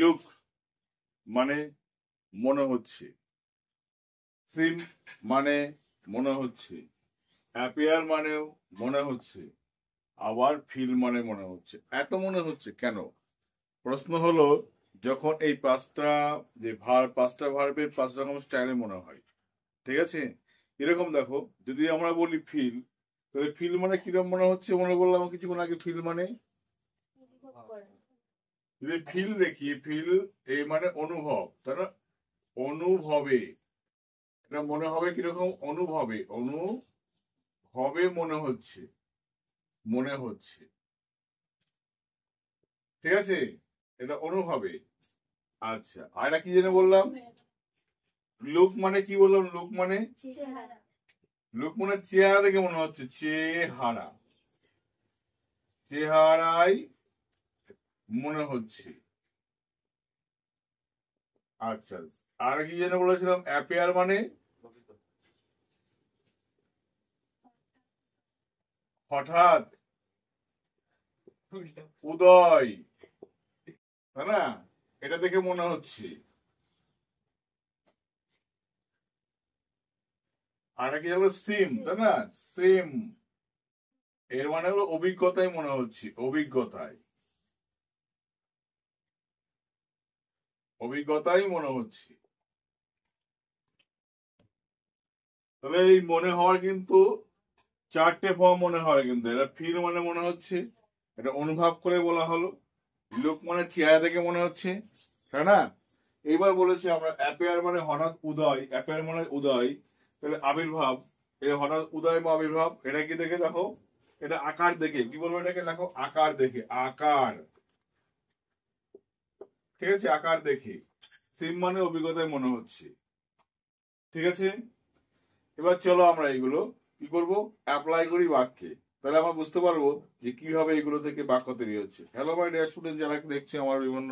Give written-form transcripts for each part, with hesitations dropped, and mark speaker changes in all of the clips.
Speaker 1: Look মানে মনে হচ্ছে, সিম মানে মনে হচ্ছে, অ্যাপিয়ার মানেও মনে হচ্ছে, আবার ফিল মানে মনে হচ্ছে। এত মনে হচ্ছে কেন? প্রশ্ন হলো, যখন এই পাঁচটা ভার্বের পাঁচ রকম স্টাইলে মনে হয়। ঠিক আছে, এরকম দেখো, যদি আমরা বলি ফিল, তাহলে ফিল মানে কিরকম মনে হচ্ছে মনে বললাম কিছুক্ষণ আগে। ফিল মানে যদি ফিল দেখি, ফিল এই মানে অনুভব, তাই না? অনুভবে, এটা মনে হবে কিরকম? অনুভবে, অনুভবে মনে হচ্ছে, মনে হচ্ছে। ঠিক আছে, এটা অনুভবে। আচ্ছা, আর এটা কি যেন বললাম? লুক মানে কি বললাম? লুক মানে চেহারা দেখে মনে হচ্ছে, চেহারা, চেহারায় মনে হচ্ছে। আচ্ছা, আর কি যেন বলেছিলাম? অ্যাপিয়ার মানে হঠাৎ, উদয়, তাই না? এটা দেখে মনে হচ্ছে। আর কি হলো? সিম, তাই না? সেম, এর মানে হলো অভিজ্ঞতায় মনে হচ্ছে, অভিজ্ঞতায়, অভিজ্ঞতাই মনে হচ্ছে। তাহলে এই মনে হওয়ার কিন্তু চারটে ফর্ম মনে হয়। কিন্তু এটা ফিল মানে মনে হচ্ছে, এটা অনুভব করে বলা হলো। লুক মানে চেহারা দেখে মনে হচ্ছে, তাই না? এইবার বলেছি আমরা অ্যাপিয়ার মানে হঠাৎ উদয়, অ্যাপিয়ার মানে উদয়, তাহলে আবির্ভাব। এই হঠাৎ উদয় বা আবির্ভাব, এটা কি দেখে দেখো? এটা আকার দেখে। কি বলবো এটাকে? দেখো, আকার দেখে, আকার। ঠিক আছে, আকার দেখে। সিম মানে অভিজ্ঞতায় মনে হচ্ছে। ঠিক আছে, এবার চলো আমরা এগুলো কি করব, অ্যাপ্লাই করি বাক্যে। তাহলে আমরা বুঝতে পারবো যে কিভাবে এগুলো থেকে বাক্য তৈরি হচ্ছে। হ্যালো মাই ডিয়ার স্টুডেন্ট, যারা দেখছে আমার বিভিন্ন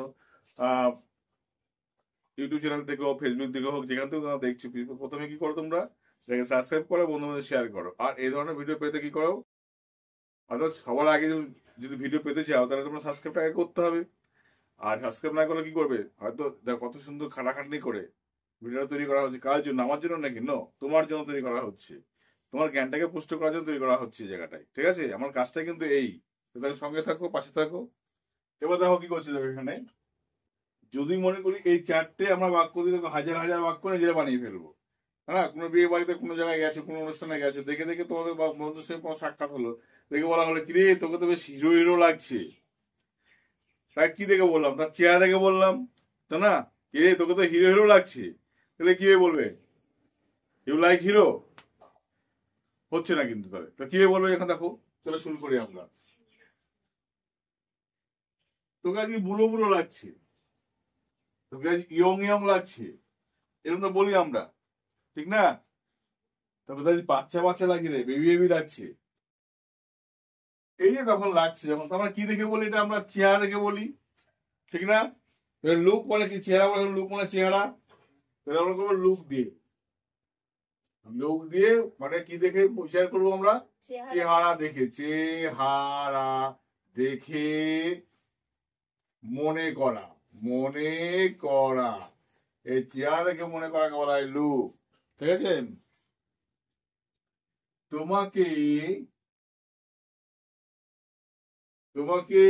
Speaker 1: ইউটিউব চ্যানেল থেকে হোক, ফেসবুক থেকে হোক, যেখান থেকে তোমরা দেখছো, প্রথমে কি করো? তোমরা সাবস্ক্রাইব করো, বন্ধুদের শেয়ার করো। আর এই ধরনের ভিডিও পেতে কি করো? অর্থাৎ সবার আগে যদি ভিডিও পেতে চাও, তাহলে তোমরা সাবস্ক্রাইবটা আগে করতে হবে। আর সাবস্ক্রাইব না করলে কি করবে? হয়তো দেখো কত সুন্দর খাটাখাটনি করে ভিডিও তৈরি করা হচ্ছে, কার জন্য? আমার জন্য নাকি? তোমার জন্য তৈরি করা হচ্ছে, তোমার জ্ঞানটাকে পুষ্ট করার জন্য তৈরি করা হচ্ছে এই জায়গাটায়। ঠিক আছে, আমার কাজটা কিন্তু এই। সঙ্গে থাকো, পাশে থাকো। এবার দেখো কি করছি, দেখো এখানে যদি মনে করি এই চারটে আমরা বাক্য দিয়ে হাজার হাজার বাক্য নিজেরা বানিয়ে ফেলবো। হ্যাঁ, কোনো বিয়ে বাড়িতে কোনো জায়গায় গেছে, কোনো অনুষ্ঠানে গেছে, দেখে দেখে তোমাদের বন্ধুর সঙ্গে কোনো সাক্ষাৎ হলো, দেখে বলা হলো, কিরে তোকে তো বেশ হিরো হিরো লাগছে। তাই কি দেখে বললাম? তার চেহারা দেখে বললাম, তো না? কিরে তোকে তো হিরো হিরো লাগছে। তাহলে কিভাবে বলবে? You like hero? হচ্ছে না কিন্তু। তাহলে তো কিভাবে বলবে? এখন দেখো, চলো শুরু করি আমরা। তোকে আজকে বুড়ো বুড়ো লাগছে, তোকে আজ ইয়ং ইয়ং লাগছে, এরকম তো বলি আমরা, ঠিক না? তবে তাই বাচ্চা বাচ্চা লাগছে রে, বেবি বেবি লাগছে। এই যে তখন লাগছে, যখন আমরা কি দেখে বলি? এটা আমরা চেহারা দেখে বলি, ঠিক না? লুক মানে কি? চেহারা বলে, লুক মানে চেহারা। তাহলে আমরা করবো লুক দিয়ে। লুক দিয়ে মানে কি দেখে বিচার করবো আমরা? চেহারা দেখে, চেহারা দেখে মনে করা, মনে করা। এই চেহারা দেখে মনে করাকে বলা হয় লুক। ঠিক আছে, তোমাকে তোমাকে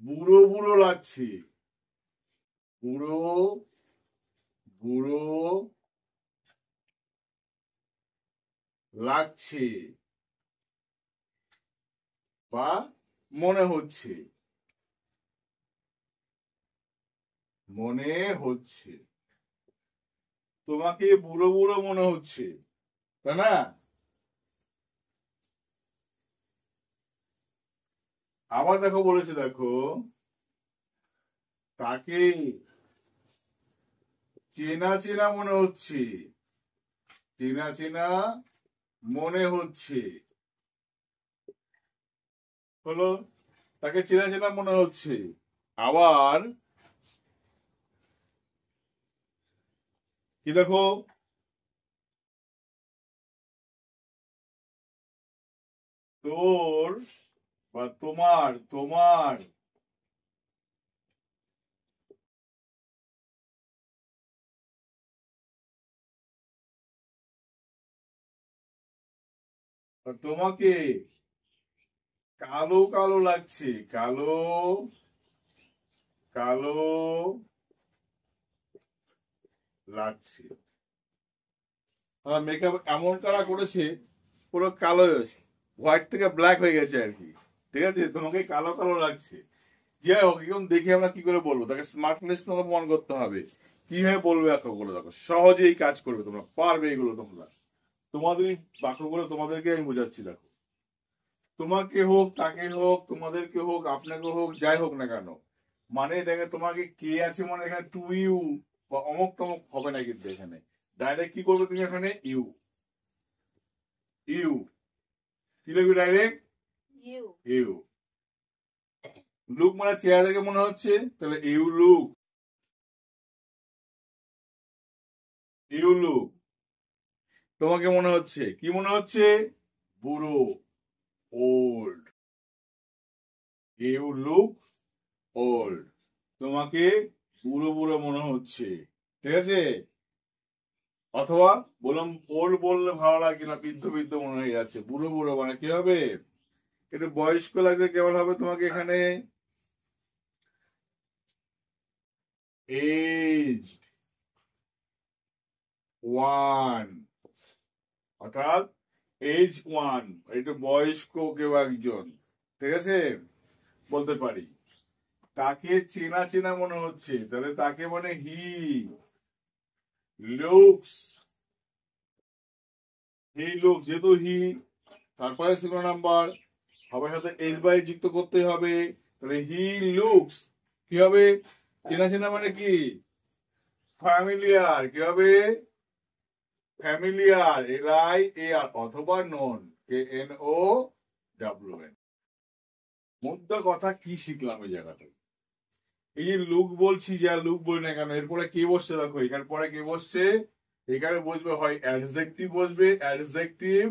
Speaker 1: বুড়ো বুড়ো লাগছে, বুড়ো বুড়ো লাগছে বা মনে হচ্ছে, মনে হচ্ছে। তোমাকে বুড়ো বুড়ো মনে হচ্ছে, তাই না? আবার দেখো বলেছে, দেখো তাকে চেনা চেনা মনে হচ্ছে, চেনা চেনা মনে হচ্ছে। হলো, তাকে চেনা চেনা মনে হচ্ছে। আবার কি দেখো, তোর বা তোমার তোমার বা তোমাকে কালো কালো লাগছে, কালো কালো লাগছে। মেকআপ এমন কারা করেছে পুরো কালো, হোয়াইট থেকে ব্ল্যাক হয়ে গেছে আর কি। ঠিক আছে, তোমাকে কালো কালো লাগছে। যাই হোক, এখন দেখি আমরা কি করে বলবো, তাকে স্মার্টনেস তোমাকে প্রমাণ করতে হবে। কিভাবে বলবে বাক্যগুলো, দেখো সহজেই কাজ করবে, তোমরা পারবে এগুলো। তোমরা তোমাদের এই বাক্যগুলো তোমাদেরকে আমি বোঝাচ্ছি। দেখো, তোমাকে হোক, তাকে হোক, তোমাদেরকে হোক, আপনাকে হোক, যাই হোক না কেন, মানে দেখে তোমাকে কে আছে, মানে এখানে টু ইউ বা অমুক তমক হবে না, কিন্তু এখানে ডাইরেক্ট কি করবে তুমি, এখানে ইউ ইউ কি লিখবে ডাইরেক্ট ইউ ইউ। লুক মানে চেহারা দেখে মনে হচ্ছে, তাহলে ইউ লুক, ইউ লুক। তোমাকে মনে হচ্ছে, কি মনে হচ্ছে, বুড়ো, ওল্ড, ইউ লুক ওল্ড। তোমাকে বুড়ো বুড়ো মনে হচ্ছে, ঠিক আছে। অথবা বললাম ওল্ড বললে ভালো লাগে না, বৃদ্ধ বৃদ্ধ মনে হয়ে যাচ্ছে, বুড়ো বুড়ো মানে কি হবে, একটু বয়স্ক লাগলে কেমন হবে তোমাকে এখানে, এজ ওয়ান, অর্থাৎ এজ ওয়ান, একটু বয়স্ক কেউ একজন, ঠিক আছে, বলতে পারি। তাকে চেনা চেনা মনে হচ্ছে, তাহলে তাকে মানে হি লুকস, হি লুকস, যেহেতু হি, তারপরে সিঙ্গুলার নাম্বার হবে, সাথে এজ বাই যুক্ত করতে হবে, তাহলে হি লুকস কি হবে, চেনা চেনা মানে কি, ফ্যামিলিয়ার, কি হবে, familiar, L I A R, অথবা known, K N O W N. মুদ্রা কথা কি শিখলাম এই জায়গাটা, এই যে লুক বলছি, যা লুক বলি না কেন, এরপরে কে বসছে দেখো, এখানে পরে কে বসছে, এখানে বসবে হয় অ্যাডজেক্টিভ বসবে, অ্যাডজেক্টিভ,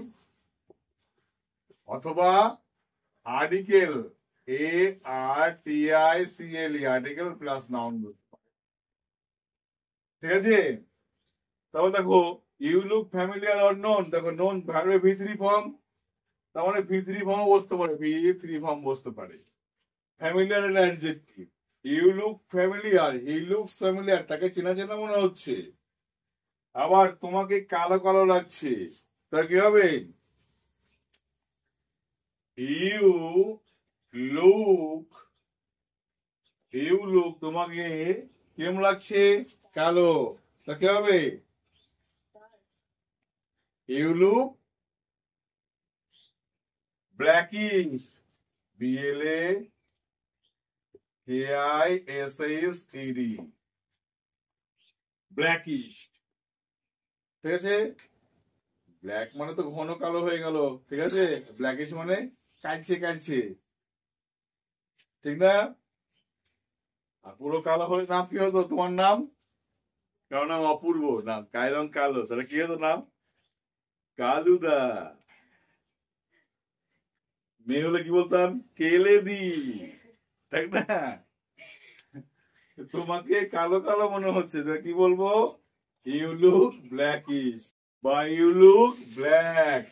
Speaker 1: অথবা article, A R T I C L E, article plus noun বসতে পারে, ঠিক আছে। তাহলে দেখো, you look familiar or noun, দেখো নন ভার্বের ভি থ্রি ফর্ম, তার মানে ভি থ্রি ফর্ম বসতে পারে, ভি থ্রি ফর্ম বসতে পারে। ফ্যামিলিয়ার এর adjective, you look familiar, he looks familiar, তাকে চেনা চেনা মনে হচ্ছে। আবার তোমাকে কালো কালো লাগছে, তা কি হবে, ইউ লুক, ইউ লুক, তোমাকে কেমন লাগছে, কালো, তা কি হবে, you look blackish, B L A K I S S E D, blackish, ঠিক আছে। ব্ল্যাক মানে তো ঘন কালো হয়ে গেল, ঠিক আছে, ব্ল্যাকিশ মানে কাঁদছে কাঁদছে, ঠিক না। আর পুরো কালো হলে নাম কি হতো, তোমার নাম, কারো নাম অপূর্ব, নাম গায়ের রং কালো, তাহলে কি হতো নাম, কালুদা। মেয়ে হলে কি বলতাম, কেলেদি, ঠিক না। তোমাকে কালো কালো মনে হচ্ছে, তাহলে কি বলবো, ইউ লুক ব্ল্যাকিশ, বা you look black,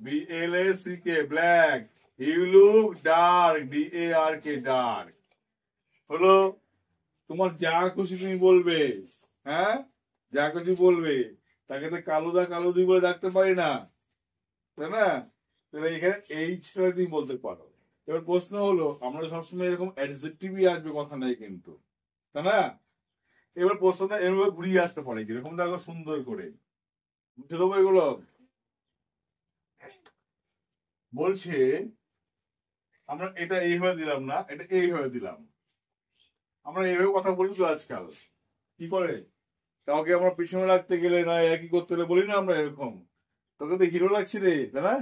Speaker 1: B L A C K, black. You look dark, D A R K, dark. হলো, তোমার যা খুশি তুমি বলবে, হ্যাঁ, যা খুশি বলবে, তাকে তো কালুদা কালুদি বলে ডাকতে পারি না, তাই না। তাহলে এখানে এইচটা তুমি বলতে পারো। এবার প্রশ্ন হলো, আমরা সবসময় এরকম অ্যাডজেক্টিভই আসবে কথা নেই কিন্তু, তাই না। এবার প্রশ্নটা এভাবে ঘুরিয়ে আসতে পারে, কিরকম দেখো সুন্দর করে বুঝতে দেবো এগুলো। বলছে আমরা এটা এইভাবে দিলাম না, এটা এইভাবে দিলাম, আমরা এইভাবে কথা বলি তো আজকাল, কি করে, কাউকে আমরা পিছনে রাখতে গেলে না একই করতে গেলে বলি না আমরা এরকম, তোকে তো হিরো লাগছে রে, তাই না,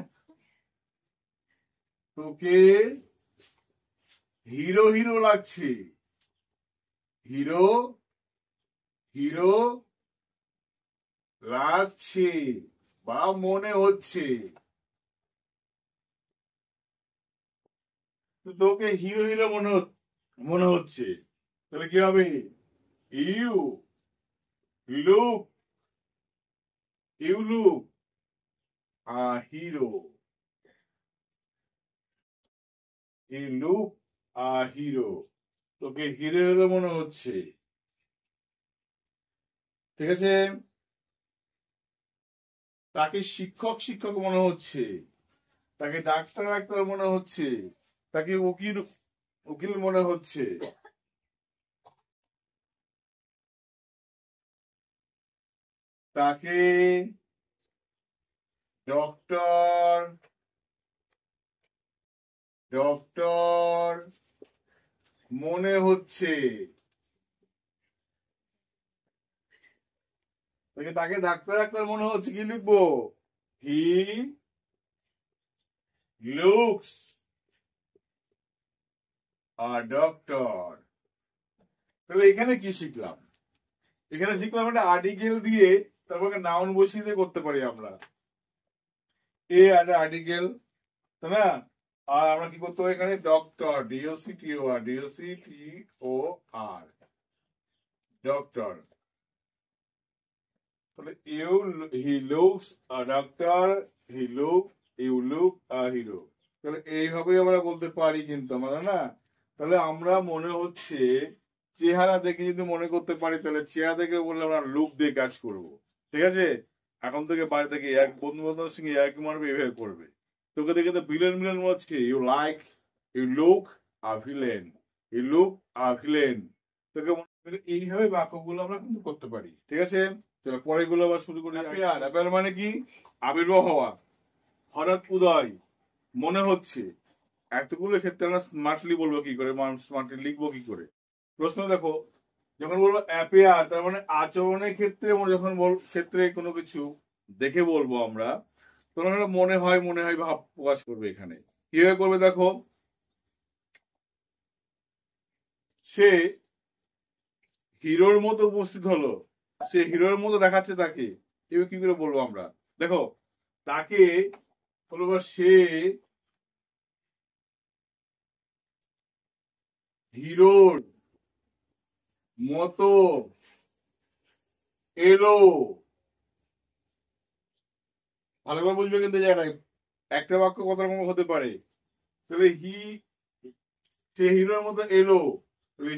Speaker 1: তোকে হিরো হিরো লাগছে, হিরো হিরো লাগছে বা মনে হচ্ছে, তো তোকে হিরো হিরো মনে হচ্ছে, তাহলে কি হবে? You look you look a hero, you look a hero, তোকে হিরো হিরো মনে হচ্ছে। ঠিক আছে? তাকে শিক্ষক শিক্ষক মনে হচ্ছে, তাকে ডাক্তার ডাক্তার মনে হচ্ছে, তাকে উকিল উকিল মনে হচ্ছে, তাকে ডক্টর ডক্টর মনে হচ্ছে। তাকে ডাক্তার ডাক্তার মনে হচ্ছে, কি লিখবো? হি লুকস আ ডক্টর। তাহলে এখানে কি শিখলাম? এখানে শিখলাম একটা আর্টিকেল দিয়ে তারপরে নাউন বসিয়ে দিয়ে করতে পারি আমরা। একটা আর্টিকেল, তাই না? আর আমরা কি করতে পারি এখানে? Doctor, DOCTOR doctor. তাহলে he looks a doctor, you look a hero. তাহলে এইভাবেই আমরা বলতে পারি কিন্তু আমরা, না? তাহলে আমরা মনে হচ্ছে চেহারা দেখে যদি মনে করতে পারি, তাহলে চেহারা দেখে বললে আমরা লুক দিয়ে কাজ করব। ঠিক আছে? এখন থেকে বাড়ি থেকে এক বন্ধু বান্ধবের সঙ্গে এক মারবে, এভাবে করবে। তোকে দেখে তো ভিলেন ভিলেন মনে হচ্ছে, you look a villain, you look a villain. তোকে এইভাবে বাক্যগুলো আমরা কিন্তু করতে পারি। ঠিক আছে? পরে গুলো আবার শুরু করি। অ্যাপিয়ার মানে কি? আবির্ভাব হওয়া, হঠাৎ উদয়, মনে হচ্ছে। এতগুলো ক্ষেত্রে আমরা স্মার্টলি বলবো কি করে, স্মার্টলি লিখবো কি করে? প্রশ্ন দেখো, যখন বলবো অ্যাপিয়ার, তার মানে আচরণের ক্ষেত্রে যখন ক্ষেত্রে কোনো কিছু দেখে বলবো আমরা, তখন আমরা মনে হয় ভাব প্রকাশ করবে। এখানে কিভাবে করবে দেখো, সে হিরোর মতো উপস্থিত হলো, সে হিরোর মতো দেখাচ্ছে তাকে, এবার কি করে বলবো আমরা? দেখো, তাকে বলবো সে হিরোর মতো এলো। ভালো করে বুঝবে কিন্তু জায়গাটা, একটা বাক্য কত রকম হতে পারে। তাহলে সে হিরোর মতো এলো, তাহলে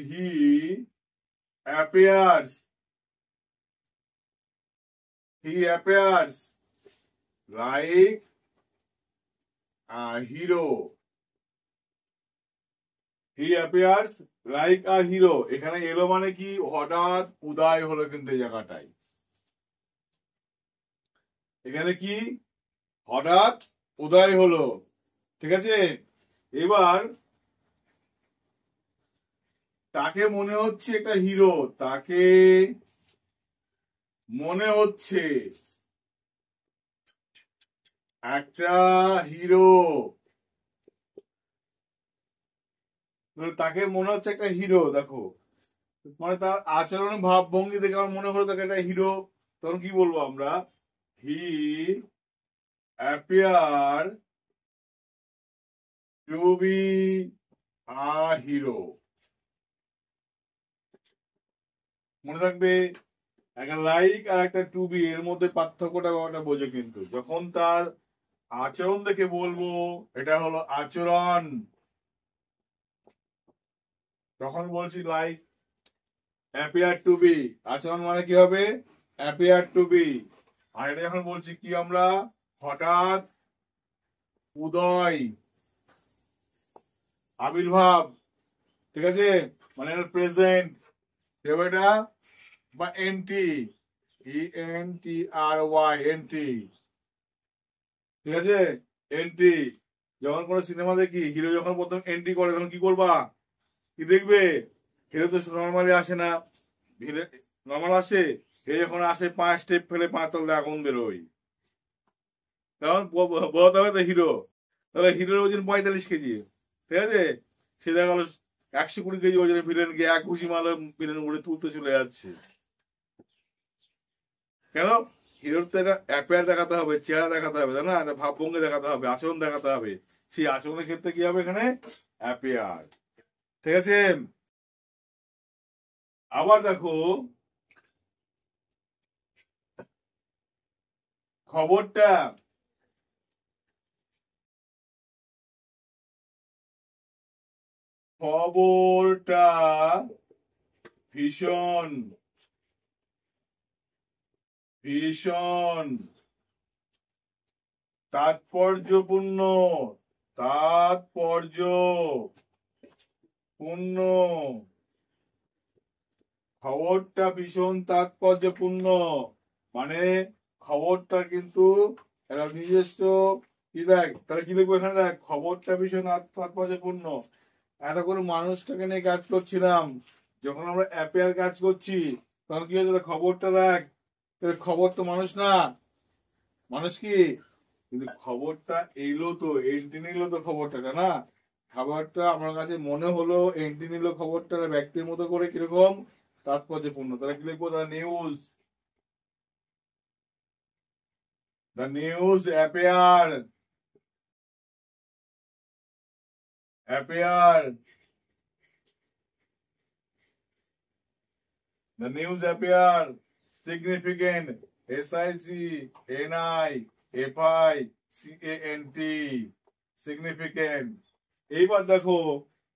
Speaker 1: অ্যাপিয়ার্স হি অ্যাপিয়ার্স লাইক হিরো, হি অ্যাপিয়ার্স লাইক আ হিরো। এখানে এলো মানে কি? হঠাৎ উদয় হলো কিন্তু এই জায়গাটায়। এখানে কি? হঠাৎ উদয় হলো। ঠিক আছে? এবার তাকে মনে হচ্ছে একটা হিরো, তাকে মনে হচ্ছে একটা হিরো, তাকে মনে হচ্ছে একটা হিরো। দেখো, মানে তার আচরণ ভাব ভঙ্গি দেখে আমার মনে হলো তাকে একটা হিরো, তখন কি বলবো আমরা? He appear to be a hero. মনে থাকবে, একটা লাইক আর একটা টু বি এর মধ্যে পার্থক্যটা বোঝে কিন্তু, যখন তার আচরণ দেখে বলবো এটা হলো আচরণ, তখন বলছি লাইক অ্যাপিয়ার টু বি। আচরণ মানে কি হবে? Appear to B. আর এটা যখন বলছি কি আমরা? হঠাৎ উদয়, আবির্ভাব। ঠিক আছে? মানে প্রেজেন্ট, এটা বা এনটি, ENTRY এন্ট্রি। ঠিক আছে? এন্ট্রি। যখন কোনো সিনেমা দেখি, হিরো যখন প্রথম এন্ট্রি করে তখন কি করবা? কি দেখবে? হিরো তো নর্মালি আসে না, নর্মাল আসে। হিরো যখন আসে 5 স্টেপ ফেলে 5 তল দিয়ে আগুন বেরোয়, তখন বলতে হবে তো হিরো। তাহলে হিরোর ওজন 45 কেজি। ঠিক আছে? সে দেখা গেল 120 কেজি ওজনের ভিলেন গিয়ে এক ঘুষি মারলে ভিলেন উড়ে তুলতে চলে যাচ্ছে। কেন? হিরোর তো একটা অ্যাপিয়ার দেখাতে হবে, চেহারা দেখাতে হবে, তাই না? একটা ভাবভঙ্গি দেখাতে হবে, আচরণ দেখাতে হবে। সেই আচরণের ক্ষেত্রে কি হবে এখানে অ্যাপিয়ার। ঠিক আছে, আবার দেখো খবরটা খবরটা ভীষণ ভীষণ তাৎপর্যপূর্ণ তাৎপর্যপূর্ণ খবরটা ভীষণ তাৎপর্যপূর্ণ মানে খবরটা কিন্তু একটা নিজস্ব কি দেখ তাহলে কি লিখবো এখানে দেখ খবরটা ভীষণ তাৎপর্যপূর্ণ। এতক্ষণ মানুষটাকে নিয়ে কাজ করছিলাম, যখন আমরা অ্যাপের কাজ করছি তখন কি হচ্ছে খবরটা দেখ, তাহলে খবর তো মানুষ না, মানুষ কি কিন্তু খবরটা এলো তো এন্ট্রি নিল তো খবরটা না, খবরটা আমার কাছে মনে হলো এন্ট্রি নিল খবরটা ব্যক্তির মতো করে কিরকম তাৎপর্যপূর্ণ। তাহলে কি লিখবো the news appeared the news appeared significant SIGNIFICANT significant। এইবার দেখো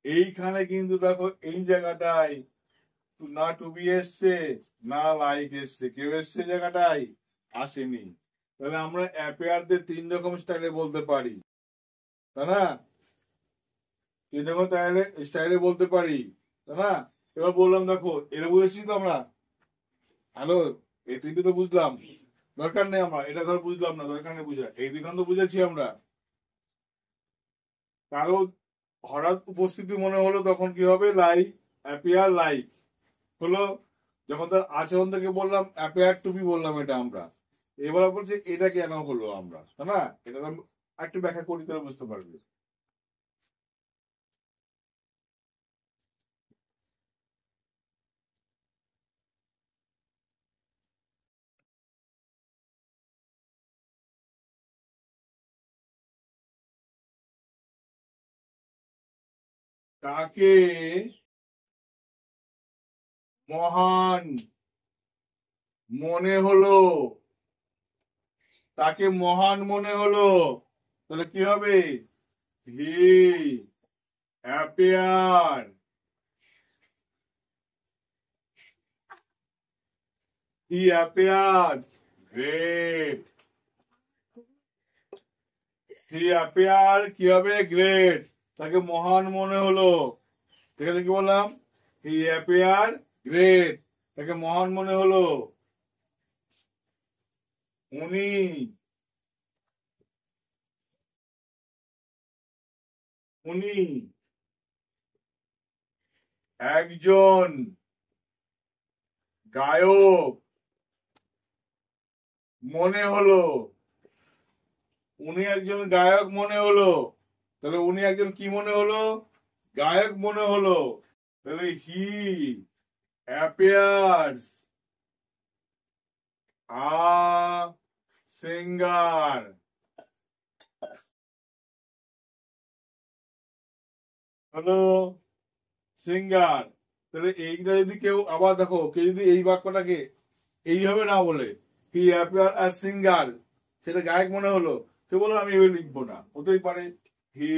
Speaker 1: এইখানে কিন্তু দেখো এই জায়গাটায় না টু বি এসছে না লাইক এসছে, কেউ এসছে জায়গাটায় আসেনি। তাহলে আমরা অ্যাপিয়ার দিয়ে 3 রকম স্টাইলে বলতে পারি, তাই না? 3 রকম স্টাইলে বলতে পারি, তাই না? এবার বললাম দেখো এটা বুঝেছি তো আমরা, হ্যালো এই 3টে তো বুঝলাম, দরকার নেই আমরা এটা ধর বুঝলাম না, দরকার নেই বুঝা, এই 2খান তো বুঝেছি আমরা। কারো হঠাৎ উপস্থিতি মনে হলো তখন কি হবে লাইক অ্যাপিয়ার লাইক হলো, যখন তার আচরণ থেকে বললাম অ্যাপিয়ার টু বি বললাম এটা আমরা। এবার বলছি এটা কেন হলো আমরা, তাই না? এটা একটু ব্যাখ্যা করি তাহলে বুঝতে পারবে। তাকে মহান মনে হলো, তাকে মহান মনে হলো, তাহলে কি হবে হি অ্যাপিয়ার গ্রেট, হি অ্যাপিয়ার কি হবে গ্রেট, তাকে মহান মনে হলো। ঠিক আছে, কি বললাম হি অ্যাপিয়ার গ্রেট, তাকে মহান মনে হলো। উনি উনি একজন গায়ক মনে হলো, উনি একজন গায়ক মনে হলো, তাহলে উনি একজন কি মনে হলো গায়ক মনে হলো। তাহলে হি অ্যাপিয়ার্স আ সিঙ্গার, হলো সিঙ্গার। তাহলে এইটা যদি কেউ আবার দেখো কেউ যদি এই বাক্যটাকে এইভাবে না বলে হি অ্যাপিয়ার অ্যাজ সিঙ্গার, সেটা গায়ক মনে হলো, সে বললো আমি এভাবে লিখবো না, হতেই পারে he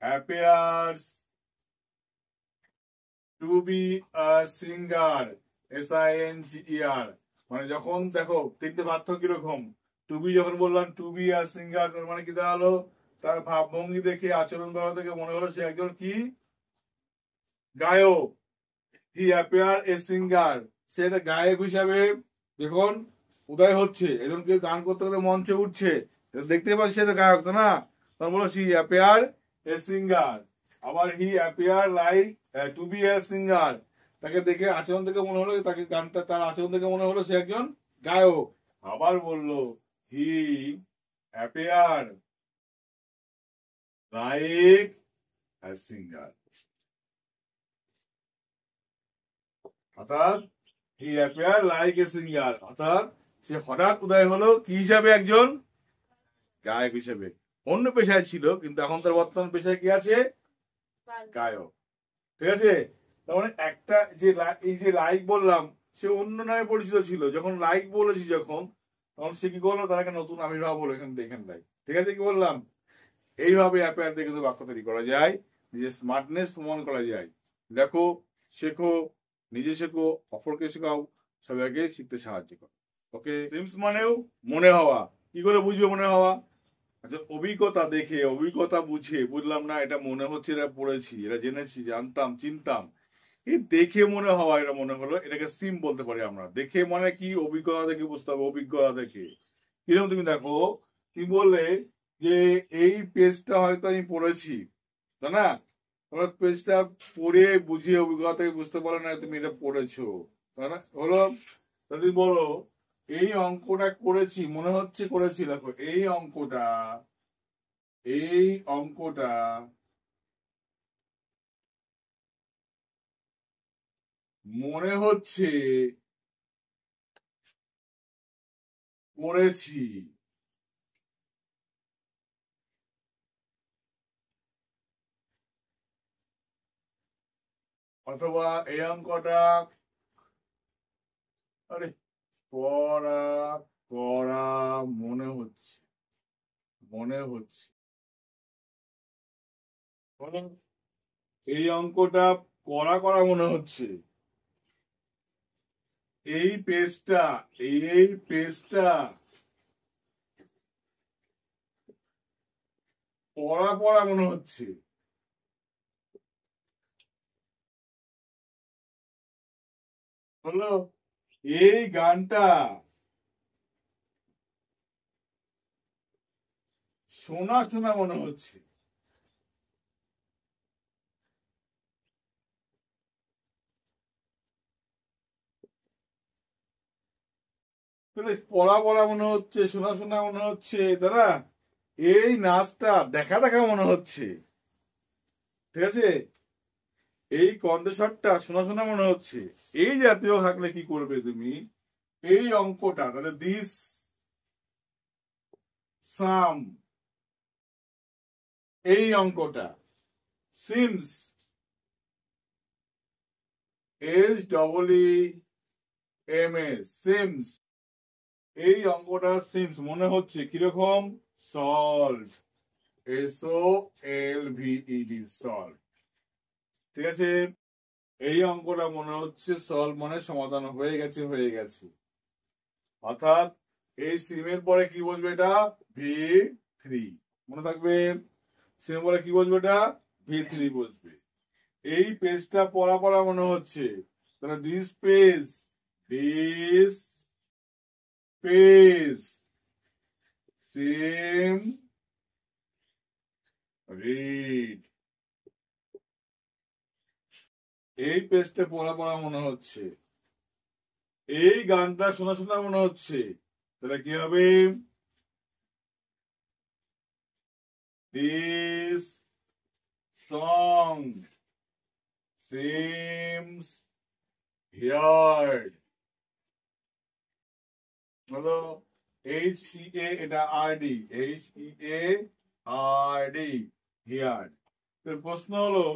Speaker 1: appears to be a singer SINGER, মানে যখন দেখো 3টে পার্থক্য কিরকম, টু বি যখন বললাম টু বি আ সিঙ্গার তার মানে কি দাঁড়ালো, তার ভাবভঙ্গি দেখে আচরণ করা থেকে মনে হলো সে একজন কি গায়ক। হি অ্যাপিয়ার এ সিঙ্গার, সে একটা গায়ক হিসাবে যখন উদয় হচ্ছে, একজন কেউ গান করতে করতে মঞ্চে উঠছে দেখতে পাচ্ছি সেটা গায়ক, তো না? তখন বলো হি অ্যাপিয়ার এ সিঙ্গার। আবার he appear like to be a singer, তাকে দেখে আচরণ থেকে মনে হলো তাকে গানটা তার আচরণ থেকে মনে হলো সে একজন গায়ক। আবার বললো হি অ্যাপিয়ার লাইক এ সিঙ্গার, অর্থাৎ হি অ্যাপিয়ার লাইক এ সিঙ্গার, অর্থাৎ সে হঠাৎ উদয় হলো কি হিসাবে একজন গায়ক হিসেবে। অন্য পেশায় ছিল, কিন্তু এখন তার বর্তমান পেশায় কি আছে? গায়ক। ঠিক আছে, তার মানে একটা যে এই যে লাইক বললাম, সে অন্য নামে পরিচিত ছিল, যখন লাইক বলেছি যখন, তখন সে কি করলো, তার একটা নতুন আবির্ভাব হলো এখান থেকে। ঠিক আছে, কি বললাম? এইভাবে অ্যাপে দিয়ে কিন্তু বাক্য তৈরি করা যায়, নিজের স্মার্টনেস প্রমাণ করা যায়। দেখো, শেখো, নিজে শেখো, অপরকে শেখাও, সবাইকে শিখতে সাহায্য করো। ওকে, সিমস মানেও মনে হওয়া। কি করে বুঝবে মনে হওয়া? আচ্ছা, অভিজ্ঞতা দেখে, অভিজ্ঞতা বুঝে বুঝলাম না, এটা মনে হচ্ছে, এটা পড়েছি, এটা জেনেছি, জানতাম, চিনতাম, এই দেখে মনে হওয়া, এটা মনে হলো, এটাকে সিম বলতে পারি আমরা। দেখে মানে কি? অভিজ্ঞতা দেখে বুঝতে হবে, অভিজ্ঞতা দেখে। কিরকম? তুমি দেখো, তুমি বললে যে এই পেজটা হয়তো আমি পড়েছি, তাই না? তোমরা পেজটা পড়ে বুঝিয়ে অভিজ্ঞতা থেকে বুঝতে পারো না তুমি এটা পড়েছো, তাই না? হলো, যদি বলো এই অঙ্কটা করেছি, মনে হচ্ছে করেছি, দেখো এই অঙ্কটা মনে হচ্ছে করেছি। অথবা এই অঙ্কটা, আরে, করা করা মনে হচ্ছে বলো, এই অঙ্কটা করা করা মনে হচ্ছে। এই পেজটা এই পেজটা পড়া পড়া মনে হচ্ছে। হলো, এই গানটা শোনা শোনা মনে হচ্ছে। তাহলে পড়া পড়া মনে হচ্ছে, শোনা শোনা মনে হচ্ছে, দাদা। এই নাচটা দেখা দেখা মনে হচ্ছে। ঠিক আছে, এই কণ্ঠস্বরটা শোনা শোনা মনে হচ্ছে। এই জাতীয় থাকলে কি করবে তুমি? এই অঙ্কটা তাহলে দিস সাম, এই অঙ্কটা সিমস, SEEMS, সিমস, এই অঙ্কটা সিমস মনে হচ্ছে কিরকম? Solve, SOLVED, solve. ঠিক আছে, এই অঙ্কটা মনে হচ্ছে সলভ, মানে সমাধান হয়ে গেছে। অর্থাৎ এই সিমের পরে কি বসবে? এটা V3, মনে থাকবে। সিমের পরে কি বসবে? এটা V3 বসবে। এই পেজটা পড়া পড়া মনে হচ্ছে, তাহলে দিস পেজ সিম রিড। এই পেজটা পড়া পড়া মনে হচ্ছে, এই গানটা শোনা শোনা মনে হচ্ছে, তাহলে কি হবে? This song seems heard. হলো, এটা RD, HEARD, হিয়ার্ড। প্রশ্ন হলো,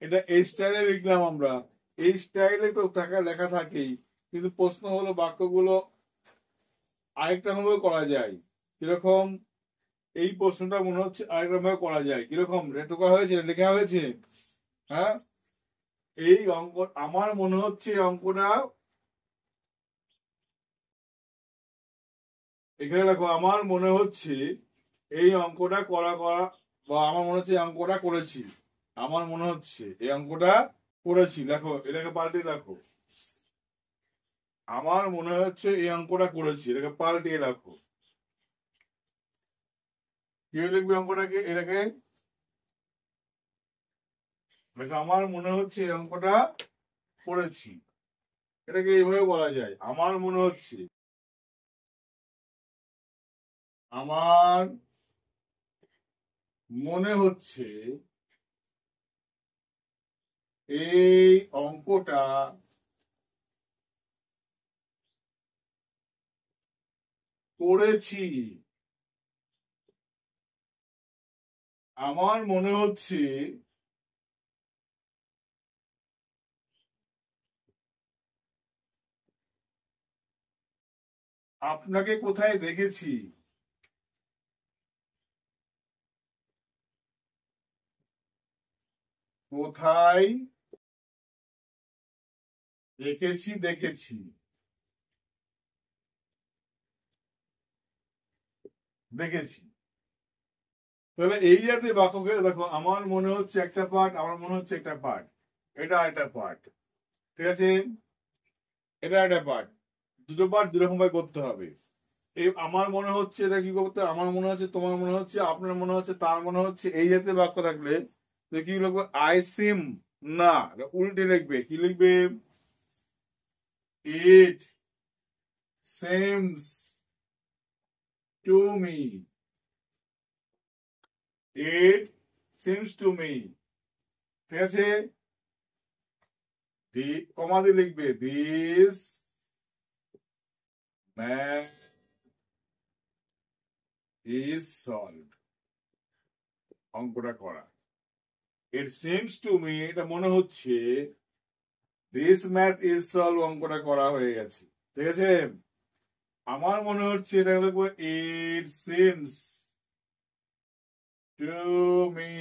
Speaker 1: এটা এই স্টাইলে লিখলাম আমরা, এই স্টাইলে তো টাকা লেখা থাকেই, কিন্তু প্রশ্ন হলো বাক্যগুলো আরেকটা ভাবে করা যায়। কিরকম? এই প্রশ্নটা মনে হচ্ছে আরেকটা ভাবে করা যায়। কিরকম টোকা হয়েছে, লেখা হয়েছে? হ্যাঁ, এই অঙ্ক আমার মনে হচ্ছে অঙ্কটা, এখানে দেখো, আমার মনে হচ্ছে এই অঙ্কটা করা, বা আমার মনে হচ্ছে এই অঙ্কটা করেছি, আমার মনে হচ্ছে এই অঙ্কটা করেছি। দেখো, এটাকে পাল্টে রাখো, আমার মনে হচ্ছে এই অঙ্কটা করেছি, এটাকে পাল্টিয়ে রাখো। কিভাবে লিখবে অঙ্কটাকে? এটাকে দেখো, আমার মনে হচ্ছে এই অঙ্কটা করেছি, এটাকে এইভাবে বলা যায়, আমার মনে হচ্ছে এই অঙ্কটা করেছি। আমার মনে হচ্ছে আপনাকে কোথায় দেখেছি। কোথায় দেখেছি দেখেছি দেখেছি। তাহলে এই জাতীয় বাক্যকে দেখো, আমার মনে হচ্ছে একটা পার্ট, আমার মনে হচ্ছে একটা পার্ট, এটা একটা পার্ট, ঠিক আছে, এটা একটা পার্ট, দুটো পার্ট দুরকম ভাবে করতে হবে। এই আমার মনে হচ্ছে এটা কি করতে, আমার মনে হচ্ছে, তোমার মনে হচ্ছে, আপনার মনে হচ্ছে, তার মনে হচ্ছে, এই জাতীয় বাক্য থাকলে কি লিখবে, আই সিম না, উল্টে লিখবে, কি লিখবে, it seems to me, it seems to me, ঠিক আছে, কমা দিয়ে লিখবে, দিস ম্যান ইজ সলভড, অঙ্কটা করা। ইট সিমস টু মি, এটা মনে হচ্ছে, দিস ম্যাথ ইজ সলভ, অঙ্কটা করা হয়ে গেছে, ঠিক আছে। আমার মনে হচ্ছে এটা লিখবো, it seems to me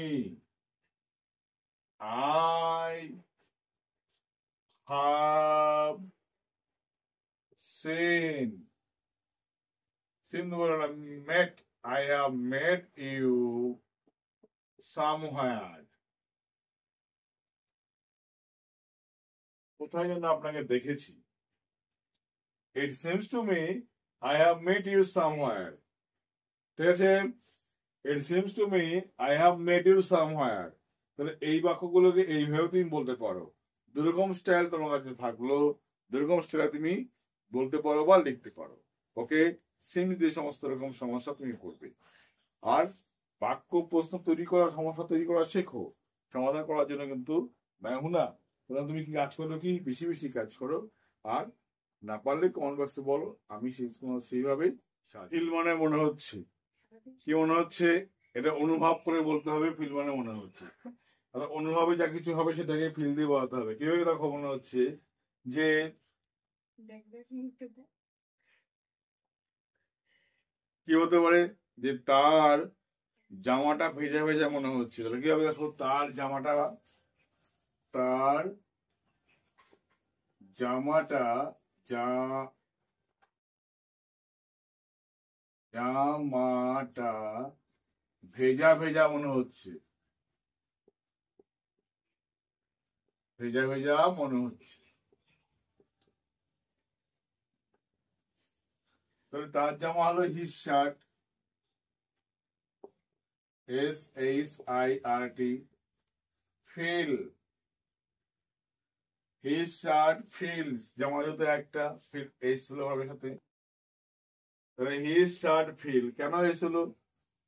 Speaker 1: I have seen, seen বলো না, met, I have met you somewhere, কোথায় যেন আপনাকে দেখেছি। It seems to me I have met you somewhere, ঠিক আছে, it seems to me I have met you somewhere. তাহলে এই বাক্যগুলোকে এইভাবে তুমি বলতে পারো, দুরকম স্টাইল তোমার কাছে থাকলো, দুরকম স্টাইলে তুমি বলতে পারো বা লিখতে পারো। ওকে, সেম যে সমস্ত রকম সমস্যা তুমি করবে। আর বাক্য প্রশ্ন তৈরি করা, সমস্যা তৈরি করা শেখো, সমাধান করার জন্য কিন্তু না, তুমি কি কাজ করো, কি বেশি বেশি কাজ করো। আর না পারলে কমেন্ট বক্সে বলো, আমি সেইভাবে ফিল মানে মনে হচ্ছে, কি মনে হচ্ছে, এটা অনুভব করে বলতে হবে, ফিল মানে মনে হচ্ছে, অনুভবে যা কিছু হবে সেটাকে ফিল দিয়ে বলাতে হবে। কিভাবে দেখো, মনে হচ্ছে যে কি হতে পারে, যে তার জামাটা ভেজা ভেজা মনে হচ্ছে, তাহলে কি হবে দেখো, তার জামাটা, তার জামাটা যা জামাটা ভেজা ভেজা মনে হচ্ছে, ভেজা ভেজা মনে হচ্ছে। তাহলে তার জামা হলো his shirt, SHIRT, feel, his shirt feels, জামা যেহেতু একটা, ফিল এস হলো ভাবের সাথে, তাহলে হিজ শার্ট ফিল, কেন এস হলো,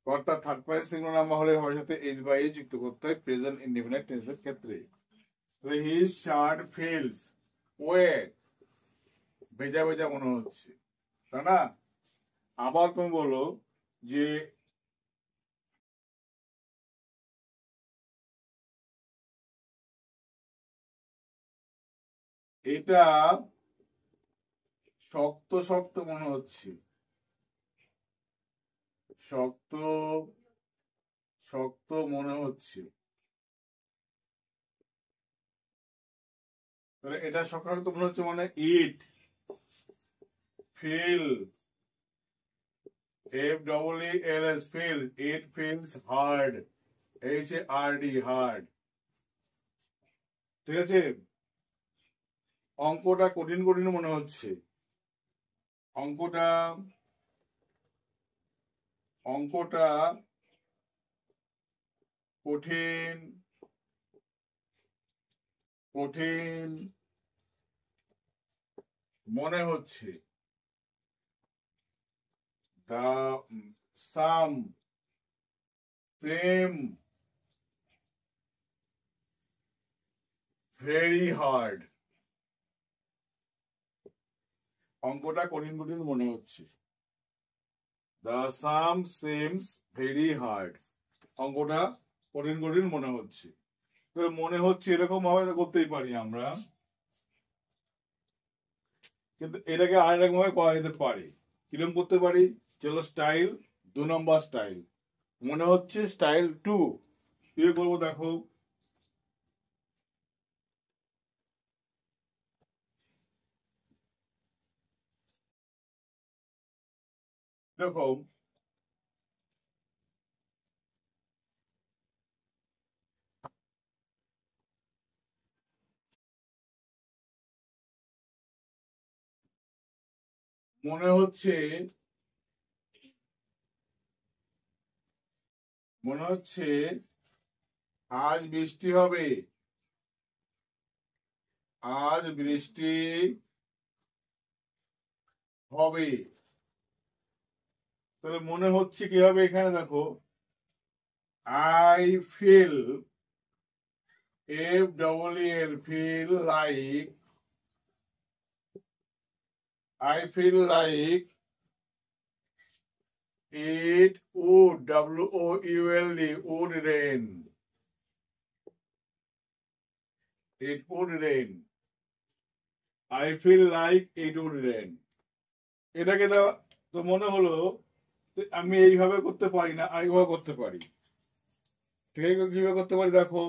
Speaker 1: অর্থাৎ থার্ড পার্সন সিঙ্গুলার নাম্বার হলে ভাবের সাথে এইচ বাই এ যুক্ত করতে হয় প্রেজেন্ট ইনডিফিনিট টেন্সের ক্ষেত্রে। তাহলে হিজ শার্ট ফিলস ওয়েট, ভেজা ভেজা মনে হচ্ছে, তাই না। আবার তুমি বলো যে এটা শক্ত শক্ত মনে হচ্ছে, শক্ত শক্ত মনে হচ্ছে, তাহলে এটা শক্ত মনে হচ্ছে মানে it feel, FEELS feel, it feels hard, HARD hard, ঠিক আছে। অঙ্কটা কঠিন কঠিন মনে হচ্ছে, অঙ্কটা অঙ্কটা কঠিন কঠিন মনে হচ্ছে, দা সাম সেম ভেরি হার্ড, অঙ্কটা কঠিন কঠিন মনে হচ্ছে, দ্য সাম সেমস ভেরি হার্ড। অঙ্কটা কঠিন কঠিন মনে হচ্ছে। মনে হচ্ছে এরকম ভাবে করতেই পারি আমরা, কিন্তু এটাকে আরেকরকম ভাবে করা যেতে পারে। কিরকম করতে পারি? চলো স্টাইল 2 নম্বর স্টাইল, মনে হচ্ছে স্টাইল 2। কি করবো দেখো, এরকম মনে হচ্ছে, মনে হচ্ছে আজ বৃষ্টি হবে, আজ বৃষ্টি হবে। তাহলে মনে হচ্ছে কি হবে এখানে দেখো, I feel, FEEL, feel like, I feel like it would, WOULD, would rain, it would rain, I feel like it would rain। এটাকে তো মনে হলো আমি এইভাবে করতে পারি না, আরেকভাবে করতে পারি। ঠিক আছে, কিভাবে করতে পারি দেখো,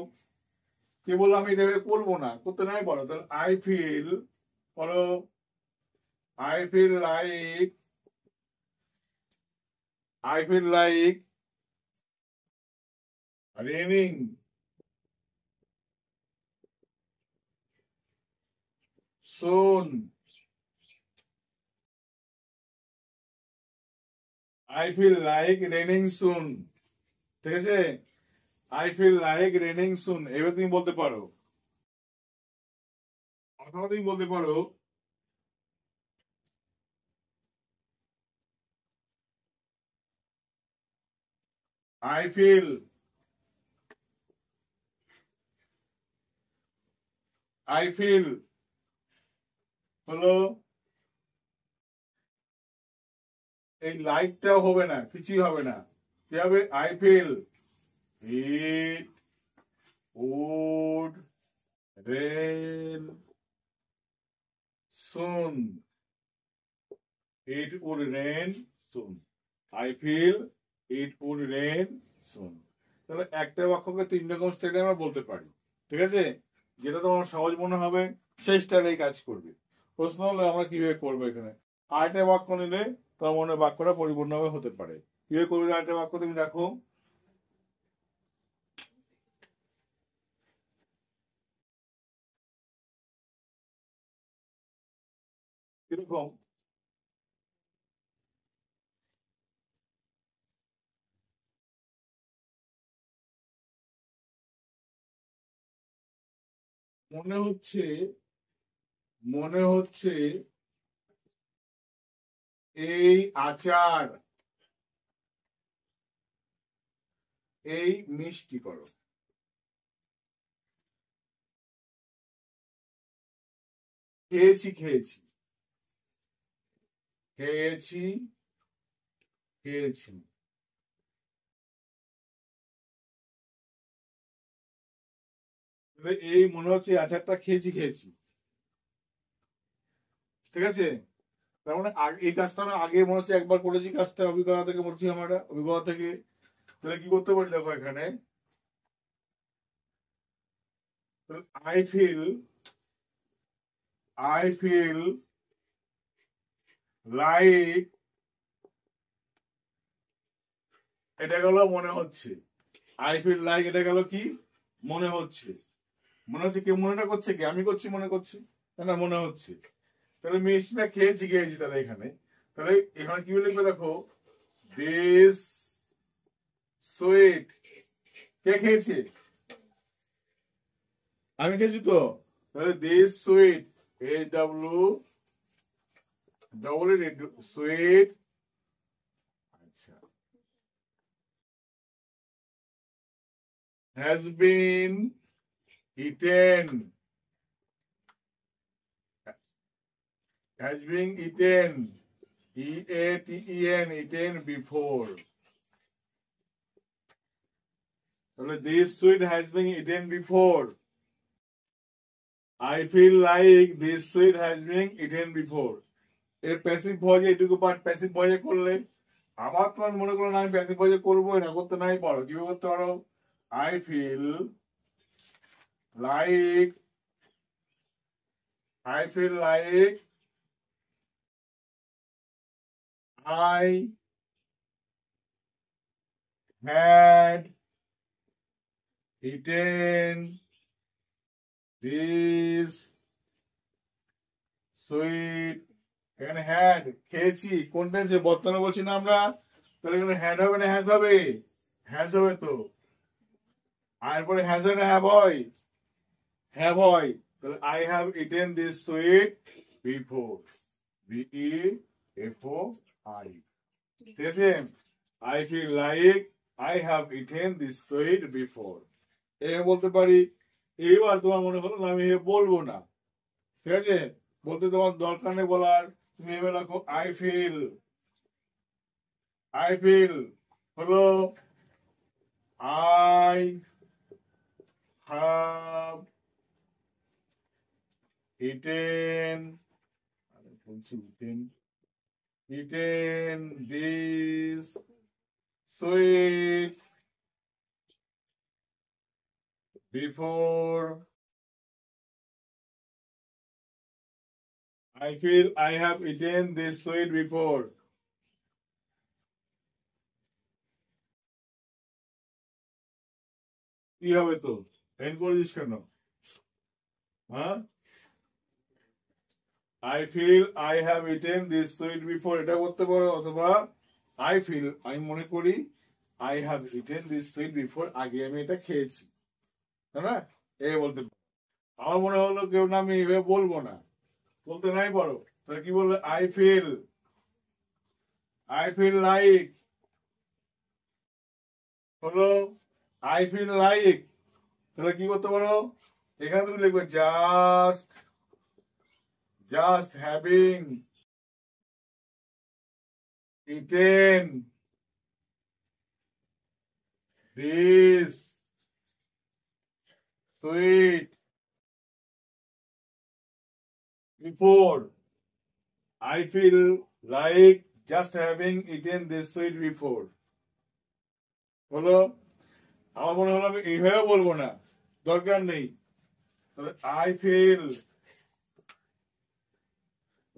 Speaker 1: কে বললো আমি এভাবে করবো না, করতে নাই পারো, তাহলে আই ফিল, বলো I feel like, I feel like raining soon, I feel like raining soon। ঠিক আছে, I feel like raining soon, এবার তুমি বলতে পারো, অথবা তুমি বলতে পারো I feel, I feel, হলো এই লাইটটা হবে না, কিছুই হবে না, কি হবে? I feel it would rain soon, it would rain soon, I feel it would rain soon। তাহলে একটা বাক্যকে 3 রকম স্টাইলে আমরা বলতে পারি। ঠিক আছে, যেটা তোমার সহজ মনে হবে সেই স্টাইলেই কাজ করবে। প্রশ্ন হলো আমরা কিভাবে করবো এখানে। আরেকটা বাক্য নিলে তোমার মনে বাক্যটা পরিপূর্ণভাবে হতে পারে। কিভাবে করবে আরেকটা বাক্য তুমি দেখো, কিরকম, মনে হচ্ছে, মনে হচ্ছে এই আচার, এই মিষ্টি করো। খেয়েছি, খেয়েছি, খেয়েছি, খেয়েছি, এই মনে হচ্ছে আচারটা খেয়েছি, খেয়েছি। ঠিক আছে, তার মানে এই কাজটা আমি আগে মনে হচ্ছে একবার করেছি, কাজটা অভিজ্ঞতা থেকে বলছি, আমার অভিজ্ঞতা থেকে। তাহলে কি করতে পারি দেখো এখানে, I feel, I feel like, এটা গেল মনে হচ্ছে, আই ফিল লাইক এটা গেল কি মনে হচ্ছে। মনে হচ্ছে কে মনেটা করছে, কি আমি করছি মনে করছি, না মনে হচ্ছে। তাহলে মিষ্টিটা খেয়েছি, খেয়েছি, তাহলে এখানে, তাহলে এখানে কি লিখবে দেখো, দিস সুইট, কে খেয়েছে? আমি খেয়েছি তো। তাহলে দিস সুইট, SWEET, সুইট, আচ্ছা, has been eaten, has been eaten, EATEN, eaten before। তাহলে this sweet has been eaten before. I feel like this sweet has been eaten before. এর প্যাসিভ ভয়েসে এটুকু part passive ভয়েসে করলে আবার তোমার মনে করো না আমি প্যাসিভ ভয়েসে করবোই না, করতে নাই পারো, কিভাবে করতে পারো? I feel like I had eaten this sweet. এখানে হ্যাড খেয়েছি কোন টেন্সে? বর্তমানে বলছি না আমরা, তাহলে এখানে হ্যাড হবে না হ্যাজ হবে? হ্যাজ হবে তো। আর পরে হ্যাজ হয় না হ্যাভ হয়? হ্যাভ হয়। তাহলে I have eaten this sweet before, BEFOR, ঠিক আছে? I feel like I have eaten this sweet before, এ বলতে পারি। এইবার তোমার মনে হলো না আমি বলবো না, ঠিক আছে, বলতে তোমার দরকার নেই বলার, তুমি এবার রাখো আই ফিল হলো I have eaten this sweet before. I feel I have eaten this sweet before. কি হবে তো? এন্ড করেছিস কেন? হ্যাঁ, I feel I have eaten this sweet before, এটা করতে পারো। অথবা I feel, আমি মনে করি I have eaten this sweet before, আগে আমি এটা খেয়েছি, তাই না? এ বলতে পারো। আমার মনে হলো কেউ না আমি এভাবে বলবো না, বলতে নাই পারো, তাহলে কি বলবে? I feel like হলো I feel like, তাহলে কি করতে পারো? এখানে তুমি লিখবে just having eaten this sweet before. I feel like just having eaten this sweet before. হলো, আমার মনে হলো আমি এইভাবে বলবো না, দরকার নেই। I feel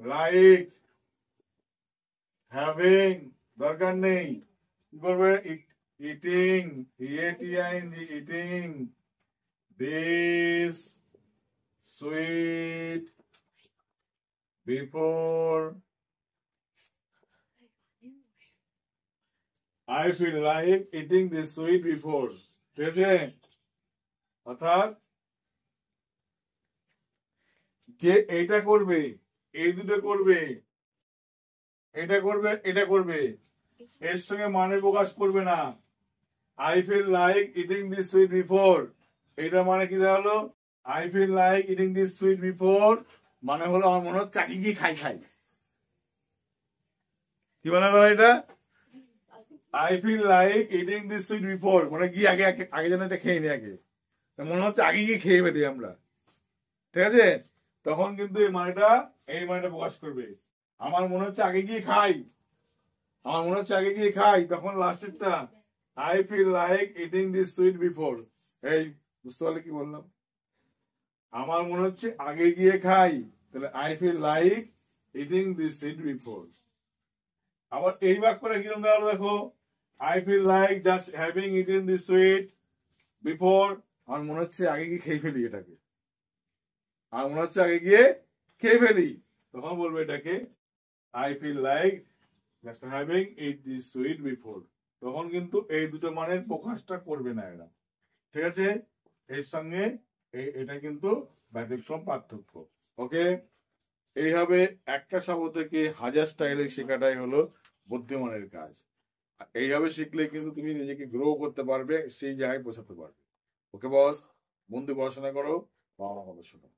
Speaker 1: like having, দরকার নেই, কি করবে? eating this sweet before. I feel like eating this sweet before, ঠিক আছে? অর্থাৎ যে এইটা করবে, এই দুটো করবে, এটা করবে, এটা করবে, এর সঙ্গে মানে প্রকাশ করবে না। I feel like eating this sweet before, এটা মানে কি দাঁড়ালো? I feel like eating this sweet before মানে হলো আমার মনে হচ্ছে আগে গিয়ে খাই। কি মানে হলো এটা? I feel like eating this sweet before মানে কি আগে যেন এটা খেয়ে নি, আগে মনে হচ্ছে আগে গিয়ে খেয়ে ফেলি আমরা, ঠিক আছে? তখন কিন্তু এই মানেটা প্রকাশ করবে। আমার মনে হচ্ছে আগে গিয়ে খাই, তখন লাস্টেরটা I feel like eating this sweet before। এই বুঝতে পারলে কি বললাম? আমার মনে হচ্ছে আগে গিয়ে খাই, তাহলে I feel like eating this sweet before। আবার এই বাক্যটা কিরকম দাঁড়ালো দেখো, I feel like just having eaten this sweet before, আমার মনে হচ্ছে আগে গিয়ে খেয়ে ফেলি এটাকে, তখন বলবো এটাকে I feel like just having eaten this sweet before। তখন কিন্তু এই দুটো মানের প্রকাশটা করবে না এরা, ঠিক আছে? এর সঙ্গে এটা কিন্তু ব্যতিক্রম পার্থক্য। ওকে, এইভাবে একটা শব্দ থেকে হাজার স্টাইলে শেখাটাই হলো বুদ্ধিমানের কাজ। এইভাবে শিখলে কিন্তু তুমি নিজেকে গ্রো করতে পারবে, সেই জায়গায় পৌঁছাতে পারবে। ওকে বস, বন্ধু পড়াশোনা করো, বাবা মা কথা শোনো।